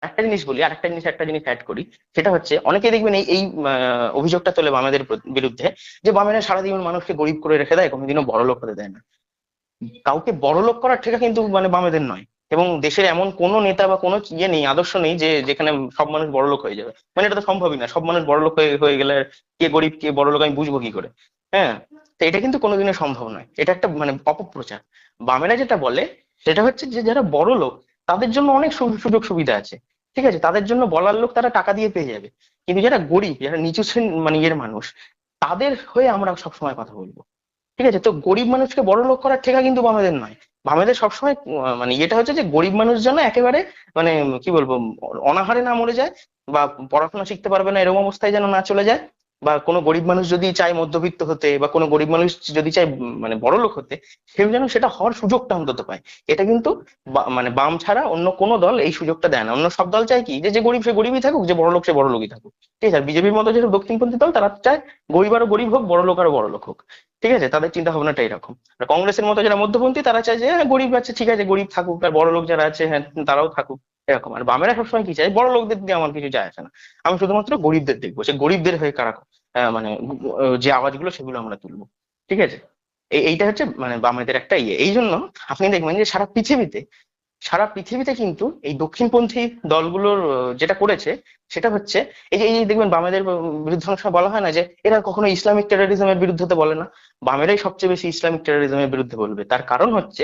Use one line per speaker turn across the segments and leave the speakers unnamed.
একটা জিনিস বলি, আর একটা জিনিস অ্যাড করি। সেটা হচ্ছে অনেকে দেখবেন এই এই অভিযোগটা তোলে বামেদের বিরুদ্ধে, যে বামেরা সারাদিন মানুষকে গরিব করে রেখে দেয়, কোনোদিনও বড় লোক হতে দেয় না। কাউকে বড়লোক করার ঠেকা কিন্তু মানে বামেদের নয়। এবং দেশের এমন কোনো নেতা বা কোনো ইয়ে নেই, আদর্শ নেই যে যেখানে সব মানুষ বড়লোক হয়ে যাবে। মানে এটা তো সম্ভবই না, সব মানুষ বড়লোক হয়ে হয়ে গেলে কে গরিব কে বড়লোক আমি বুঝবো কি করে? হ্যাঁ। তো এটা কিন্তু কোনোদিনও সম্ভব নয়, এটা একটা মানে অপপ্রচার। বামেরা যেটা বলে সেটা হচ্ছে যে যারা বড় লোক তাদের জন্য অনেক সুযোগ সুবিধা আছে, ঠিক আছে, তাদের জন্য বলার লোক তারা টাকা দিয়ে পেয়ে যাবে। কিন্তু যারা গরিব, যারা নিচু শ্রেণী মানে ইয়ের মানুষ, তাদের হয়ে আমরা সবসময় কথা বলবো। ঠিক আছে, তো গরিব মানুষকে বড় লোক করার ঠেকা কিন্তু বামেদের নয়। বামেদের সবসময় মানে এটা হচ্ছে যে গরিব মানুষ যেন একেবারে মানে কি বলবো, অনাহারে না মরে যায়, বা পড়াশোনা শিখতে পারবে না এরকম অবস্থায় যেন না চলে যায়, বা কোনো গরিব মানুষ যদি চায় মধ্যবিত্ত হতে, বা কোনো গরিব মানুষ যদি চায় মানে বড় লোক হতে, সে যেন সেটা হওয়ার সুযোগটা অন্তত পায়। এটা কিন্তু মানে বাম ছাড়া অন্য কোনো দল এই সুযোগটা দেয় না। অন্য সব দল চায় কি, যে যে গরিব সে গরিবই থাকুক, যে বড় লোক সে বড় লোকই থাকুক। ঠিক আছে, বিজেপির মতো যেসব দক্ষিণপন্থী দল তারা চায় গরিব আরো গরিব হোক, বড় লোক আরো বড় লোক হোক। ঠিক আছে, তাদের চিন্তা ভাবনাটা এরকম। আর কংগ্রেসের মতো যারা মধ্যপন্থী তারা চায় যে হ্যাঁ, গরিব আছে ঠিক আছে, গরিব থাকুক, আর বড় লোক যারা আছে হ্যাঁ তারাও থাকুক, এরকম। আর বামেরা সবসময় কি চায়, বড় লোকদের দিয়ে আমার কিছু যায় আসে না, আমি শুধুমাত্র গরিবদের দেখবো, সে গরিবদের হয়ে কারা মানে যে আওয়াজগুলো সেগুলো আমরা তুলবো। ঠিক আছে, এইটা হচ্ছে মানে বামেদের একটা ইয়ে। এই জন্য আপনি দেখবেন যে সারা পৃথিবীতে কিন্তু এই দক্ষিণপন্থী দলগুলোর যেটা করেছে সেটা হচ্ছে এই যে দেখবেন বামেদের বিরুদ্ধে অনেক সময় বলা হয় না যে এরা কখনো ইসলামিক টেরোরিজমের বিরুদ্ধে তো বলে না। বামেরাই সবচেয়ে বেশি ইসলামিক টেরোরিজমের বিরুদ্ধে বলবে। তার কারণ হচ্ছে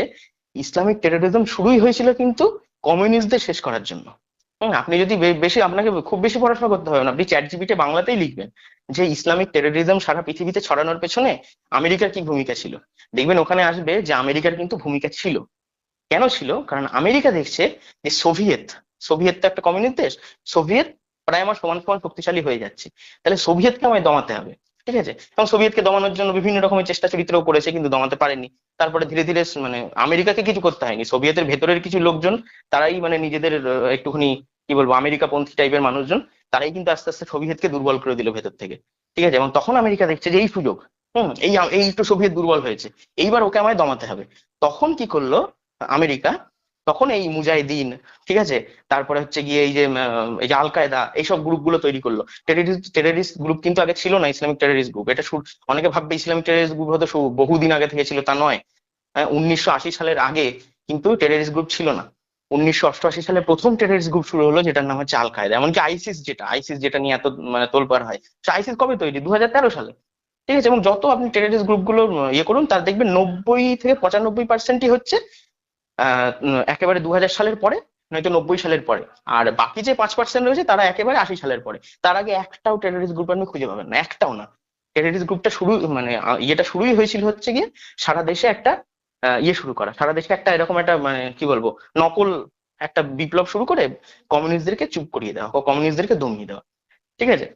ইসলামিক টেরোরিজম শুরুই হয়েছিল কিন্তু কমিউনিস্টদের শেষ করার জন্য। আপনি যদি বেশি, আপনাকে খুব বেশি পড়াশোনা করতে হবে না, আপনি চ্যাট জিপিটি বাংলাতেই লিখবেন যে ইসলামিক টেরোরিজম সারা পৃথিবীতে ছড়ানোর পেছনে আমেরিকার কি ভূমিকা ছিল, দেখবেন ওখানে আসবে যে আমেরিকার কিন্তু ভূমিকা ছিল। কেন ছিল? কারণ আমেরিকা দেখছে যে সোভিয়েত, সোভিয়েত তো একটা কমিউনিস্ট দেশ, সোভিয়েত প্রায় আমার সমান সমান শক্তিশালী হয়ে যাচ্ছে, তাহলে সোভিয়েতকে আমায় দমাতে হবে। ঠিক আছে, এবং সোভিয়েতকে দমানোর জন্য বিভিন্ন রকমের চেষ্টা চরিত্রও করেছে কিন্তু দমাতে পারেনি। তারপরে ধীরে ধীরে মানে আমেরিকাকে কিছু করতে হয়নি, সোভিয়েতের ভেতরের কিছু লোকজন তারাই মানে নিজেদের একটুখানি কি বলবো আমেরিকা পন্থী টাইপের মানুষজন, তারাই কিন্তু আস্তে আস্তে সোভিয়েতকে দুর্বল করে দিল ভেতর থেকে। ঠিক আছে, এবং তখন আমেরিকা দেখছে যে এই সুযোগ, এই একটু সোভিয়েত দুর্বল হয়েছে, এইবার ওকে আমায় দমাতে হবে। তখন কি করলো আমেরিকা, তখন এই মুজাহিদিন, ঠিক আছে, তারপরে হচ্ছে গিয়ে এই যে আল কায়দা, এইসব গ্রুপগুলো তৈরি করলো। টেররিস্ট গ্রুপ কিন্তু আগে ছিল না, ইসলামিক টেররিস্ট গ্রুপ এটা অনেকে ভাববে ইসলামিক টেররিস্ট গ্রুপ হয়তো বহুদিন আগে থেকে ছিল, তা নয়। হ্যাঁ, 1980 সালের আগে কিন্তু টেররিস্ট গ্রুপ ছিল না। 1988 সালে প্রথম টেররিস্ট গ্রুপ শুরু হলো, যেটার নাম হচ্ছে আল কায়দা। এমনকি আইসিস যেটা নিয়ে এত মানে তোলপাড় হয়, সে আইসিস কবে তৈরি? 2013 সালে। ঠিক আছে, এবং যত আপনি টেররিস্ট গ্রুপগুলো ইয়ে করুন, তার দেখবেন 90 থেকে 95% হচ্ছে একেবারে 2000 সালের পরে, নয়তো 90 সালের পরে। আর বাকি যে 5% রয়েছে তারা একেবারে 80 সালের পরে। তার আগে একটাও টেররিস্ট গ্রুপ আপনি খুঁজে পাবেন না, একটাও না। টেররিস্ট গ্রুপটা শুরু মানে ইয়েটা শুরুই হয়েছিল হচ্ছে গিয়ে সারা দেশে একটা ইয়ে শুরু করা, সারা দেশে একটা এরকম একটা মানে কি বলবো নকল একটা বিপ্লব শুরু করে কমিউনিস্টদেরকে চুপ করিয়ে দেওয়া, কমিউনিস্টদেরকে দমিয়ে দেওয়া। ঠিক আছে,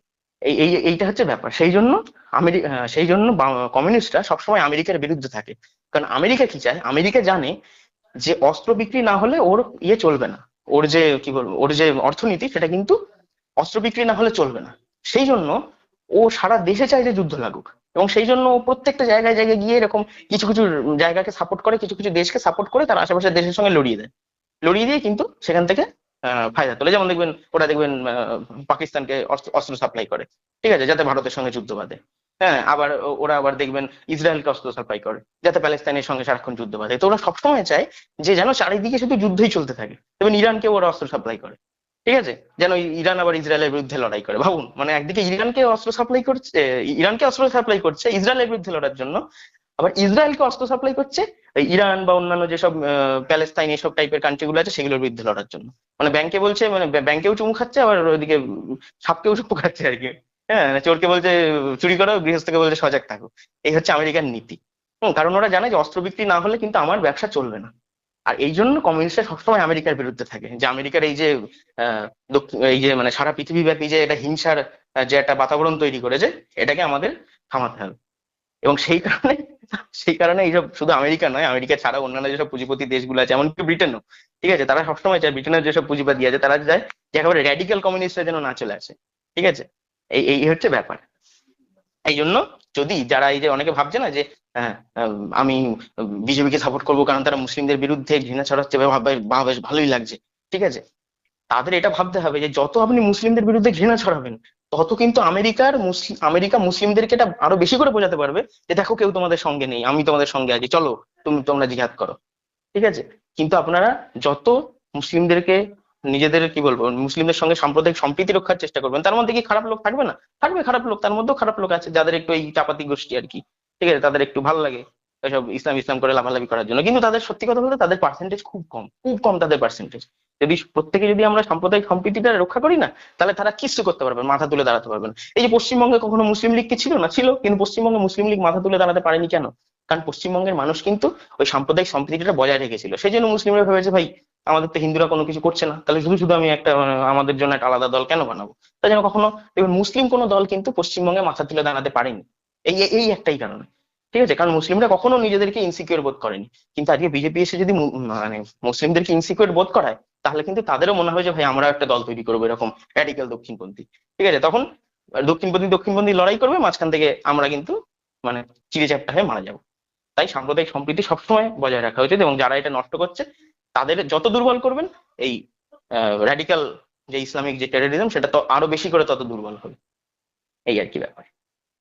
এইটা হচ্ছে ব্যাপার। সেই জন্য কমিউনিস্টরা সবসময় আমেরিকার বিরুদ্ধে থাকে। কারণ আমেরিকা কি চায়, আমেরিকা জানে যে অস্ত্র বিক্রি না হলে ওর ইয়ে চলবে না, ওর যে কি বলবো ওর যে অর্থনীতি সেটা কিন্তু অস্ত্র বিক্রি না হলে চলবে না। সেই জন্য ও সারা দেশে চায় যে যুদ্ধ লাগুক, এবং সেই জন্য ও প্রত্যেকটা জায়গায় জায়গায় গিয়ে এরকম কিছু কিছু জায়গাকে সাপোর্ট করে, কিছু কিছু দেশকে সাপোর্ট করে, তার আশেপাশের দেশের সঙ্গে লড়িয়ে দেয়। লড়িয়ে দিয়ে কিন্তু সেখান থেকে ফায়দা তোলে। যেমন দেখবেন ওরা দেখবেন পাকিস্তানকে অস্ত্র সাপ্লাই করে, ঠিক আছে, যাতে ভারতের সঙ্গে যুদ্ধ বাঁধে। হ্যাঁ, আবার ওরা আবার দেখবেন ইসরায়েলকে অস্ত্র সাপ্লাই করে যাতে প্যালেস্তাইনের সঙ্গে সারাক্ষণ যুদ্ধ বাঁধে। তো ওরা সবসময় চায় যে যেন চারিদিকে শুধু যুদ্ধই চলতে থাকে। দেখবেন ইরানকে ওরা অস্ত্র সাপ্লাই করে, ঠিক আছে, যেন ইরান আবার ইসরায়েলের বিরুদ্ধে লড়াই করে। ভাবুন, মানে একদিকে ইরানকে অস্ত্র সাপ্লাই করছে, ইরানকে অস্ত্র সাপ্লাই করছে ইসরায়েলের বিরুদ্ধে লড়ার জন্য, আবার ইসরায়েলকে অস্ত্র সাপ্লাই করছে এই ইরান বা অন্যান্য যেসব প্যালেস্তাইন এসব টাইপের কান্ট্রি গুলো আছে সেগুলোর বিরুদ্ধে লড়ার জন্য। মানে ব্যাংকে বলছে, মানে ব্যাংকেও চুমু খাচ্ছে, আবার ওইদিকে সাপকেও চুমু খাচ্ছে আর কি। হ্যাঁ, মানে চোরকে বলছে চুরি করো, গৃহস্থকে বলছে সজাগ থাকো। এই হচ্ছে আমেরিকার নীতি। কারণ ওরা জানে যে অস্ত্র বিক্রি না হলে কিন্তু আমার ব্যবসা চলবে না। আর এই জন্য কমিউনিস্টরা সবসময় আমেরিকার বিরুদ্ধে থাকে, যে আমেরিকার এই যে এই যে মানে সারা পৃথিবীব্যাপী যে এটা হিংসার যে একটা বাতাবরণ তৈরি করেছে, এটাকে আমাদের থামাতে হবে। এবং সেই কারণে এইসব শুধু আমেরিকা নয়, আমেরিকা ছাড়া অন্যান্য যেসব পুঁজিপতি দেশগুলো আছে, এমনকি ব্রিটেনও, ঠিক আছে, তারা সবসময় চায়, ব্রিটেনের যেসব পুঁজিবাদী আছে তারা চায় যে একেবারে র্যাডিক্যাল কমিউনিস্টরা যেন না চলে আসে। ঠিক আছে, এই এই হচ্ছে ব্যাপার। এই জন্য যদি যারা এই যে অনেকে ভাবছে না যে হ্যাঁ, আমি বিজেপিকে সাপোর্ট করবো কারণ তারা মুসলিমদের বিরুদ্ধে ঘৃণা ছড়াচ্ছে, বা বেশ ভালোই লাগছে। ঠিক আছে, তাদের এটা ভাবতে হবে যে যত আপনি মুসলিমদের বিরুদ্ধে ঘৃণা ছড়াবেন, তত কিন্তু আমেরিকা মুসলিমদেরকে এটা আরো বেশি করে বোঝাতে পারবে যে দেখো কেউ তোমাদের সঙ্গে নেই, আমি তোমাদের সঙ্গে আছি, চলো তোমরা জিহাদ করো। ঠিক আছে? কিন্তু আপনারা যত মুসলিমদেরকে নিজেদের কি বলবো মুসলিমদের সঙ্গে সাম্প্রদায়িক সম্প্রীতি রক্ষার চেষ্টা করবেন, তার মধ্যে কি খারাপ লোক থাকবে না? থাকবে খারাপ লোক, তার মধ্যেও খারাপ লোক আছে যাদের একটু এই চাপাতি গোষ্ঠী আর কি। ঠিক আছে? তাদের একটু ভালো লাগে এসব ইসলাম ইসলাম করে লাফালাফি করার জন্য, কিন্তু তাদের সত্যি কথা বলতে তাদের পার্সেন্টেজ খুব কম, খুব কম তাদের পার্সেন্টেজ। যদি প্রত্যেকে যদি আমরা সাম্প্রদায়িক সম্প্রীতিটা রক্ষা করি না, তাহলে তারা কিছু করতে পারবে না, মাথা তুলে দাঁড়াতে পারবে না। এই যে পশ্চিমবঙ্গে কখনো মুসলিম লীগ কি ছিল না? ছিল, কিন্তু পশ্চিমবঙ্গে মুসলিম লীগ মাথা তুলে দাঁড়াতে পারেনি কেন? কারণ পশ্চিমবঙ্গের মানুষ কিন্তু ওই সাম্প্রদায়িক সম্প্রীতিটা বজায় রেখেছিল। সেই জন্য মুসলিমরা ভেবেছে ভাই আমাদের তো হিন্দুরা কোনো কিছু করছে না, তাহলে শুধু শুধু আমি একটা আমাদের জন্য একটা আলাদা দল কেন বানাবো? তাই জন্য কখনো দেখবেন মুসলিম কোনো দল কিন্তু পশ্চিমবঙ্গে মাথা তুলে দাঁড়াতে পারেনি, এই এই একটাই কারণে। ঠিক আছে? কারণ মুসলিমরা কখনো নিজেদেরকে ইনসিকিউর বোধ করেনি। কিন্তু আজকে বিজেপি এসে যদি মানে মুসলিমদেরকে ইনসিকিউর বোধ করায়, তাহলে কিন্তু তাদেরও মনে হয় যে ভাই আমরা একটা দল তৈরি করবো এরকম র্যাডিক্যাল দক্ষিণপন্থী। ঠিক আছে? তখন দক্ষিণপন্থী লড়াই করবে, মাঝখান থেকে আমরা কিন্তু মানে চিড়ে চ্যাপ্টা হয়ে মারা যাবো। তাই সাম্প্রদায়িক সম্প্রীতি সবসময় বজায় রাখা উচিত, এবং যারা এটা নষ্ট করছে তাদের যত দুর্বল করবেন, এই র্যাডিক্যাল যে ইসলামিক যে টেররিজম, সেটা তো আরো বেশি করে তত দুর্বল হবে। এই আর কি ব্যাপার।